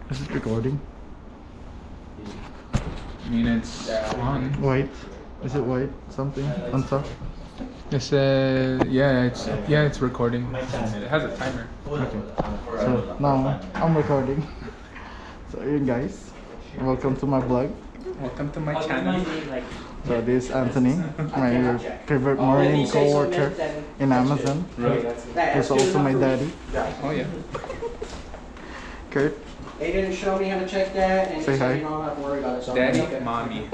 Is it recording? I mean, it's on. White? Is it white? Something on top? It's it's recording. It has a timer. Okay. So now I'm recording. So yun guys, welcome to my vlog. Welcome to my channel. So this is Anthony, my favorite Marine co-worker in Amazon. He's also my daddy. Oh yeah. Kurt. They didn't show me how to check that, and Say so hi. you don't have to worry about it. So Daddy, okay. mommy.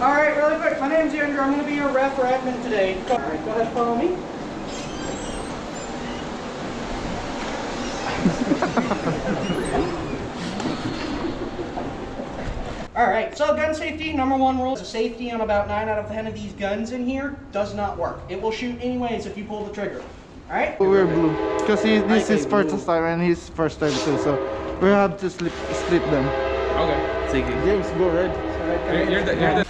All right, really quick. My name's Andrew. I'm going to be your ref or admin today. All right, go ahead, follow me. All right, so gun safety, number one rule is safety on about 9 out of 10 of these guns in here does not work. It will shoot anyways if you pull the trigger. All right? We're blue because this is first time and his first time too, so we have to split them. Okay. Take it. James, go red. You're the.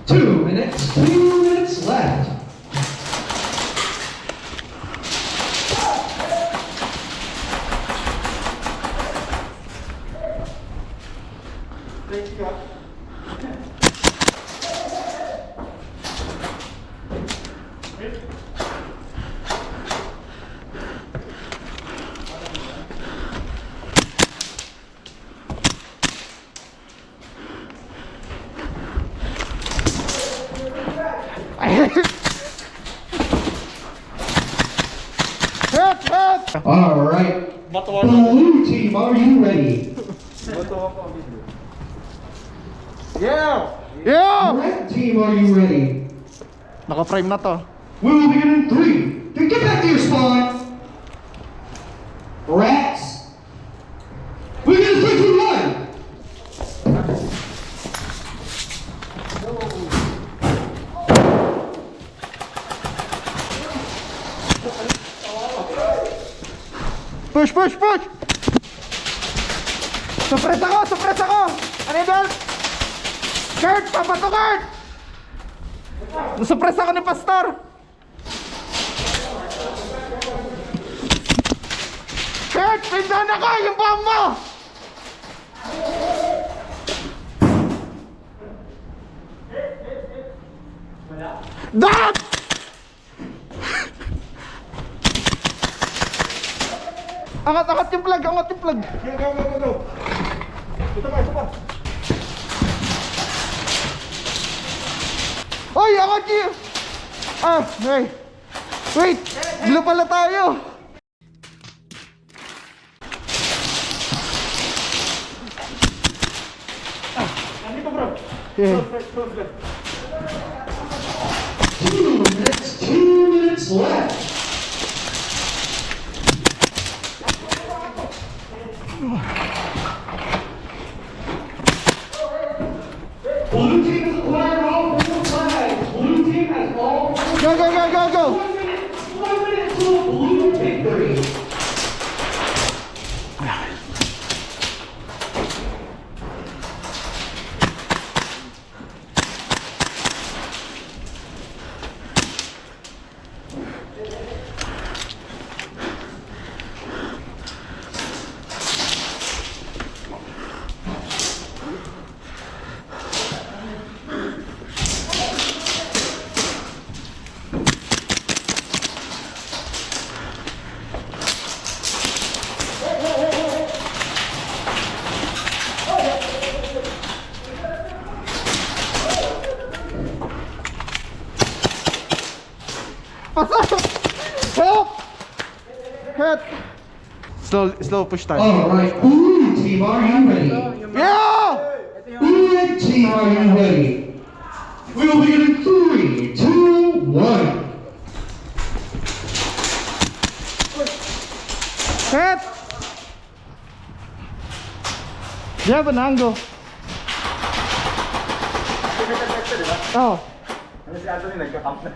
Two minutes left. All right. Blue team, are you ready? Yeah! Red team, are you ready? Naka-frame na to. We will begin in 3. Then get back to your spawn. Rats. We get in 3, 2, 1. Push, push, push! Suppress ako! Suppress ako! Ano yun, Bel? Kurt! Papato, Kurt! Suppress ako ni Pastor! Kurt! Pindahan ako! Yung bomb mo! Dad! Angat yung plug, angat yung plug. Go. Ito pa. Oy, angat yung... hey. Wait, blue pala tayo. Nandito bro. Yeah. 2 minutes left. Blue team has acquired all 4 flags. Blue team has all 4 Go. 1 minute to a blue victory. Help! Slow push tayo. Alright, blue team, are you ready? Yeah! Red team, are you ready? We will begin in 3, 2, 1. Hit! Do you have an angle? Oh. Si Anthony nagka-camp na.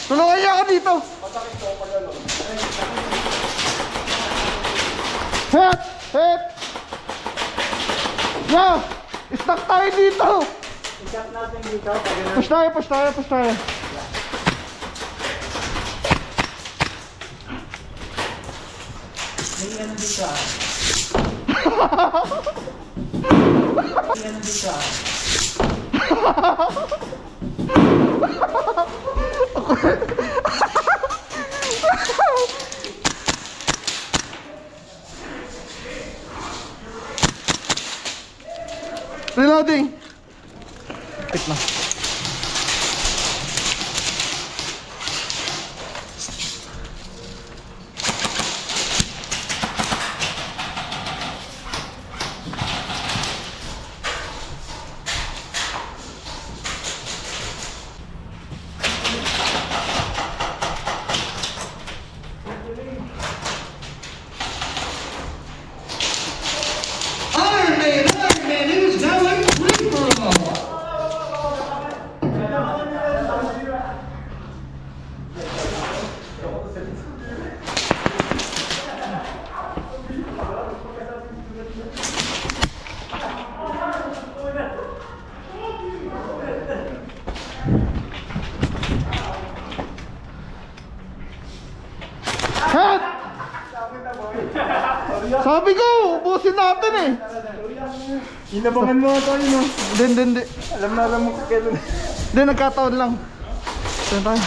Tulungan niyo ako dito! Hep! Hep! Yeah! Stuck tayo dito! Ikat natin dito. Push tayo, push tayo, push tayo. May ano dito ah. May ano dito ah. Reloading! Pick na. Iron Man is now in free for all. Hep! Sabi ko, ubusin natin eh. Inabangan mo ito, yun. Hindi. Alam mo kung kailan. Hindi, nagkataon lang. Saan tayo?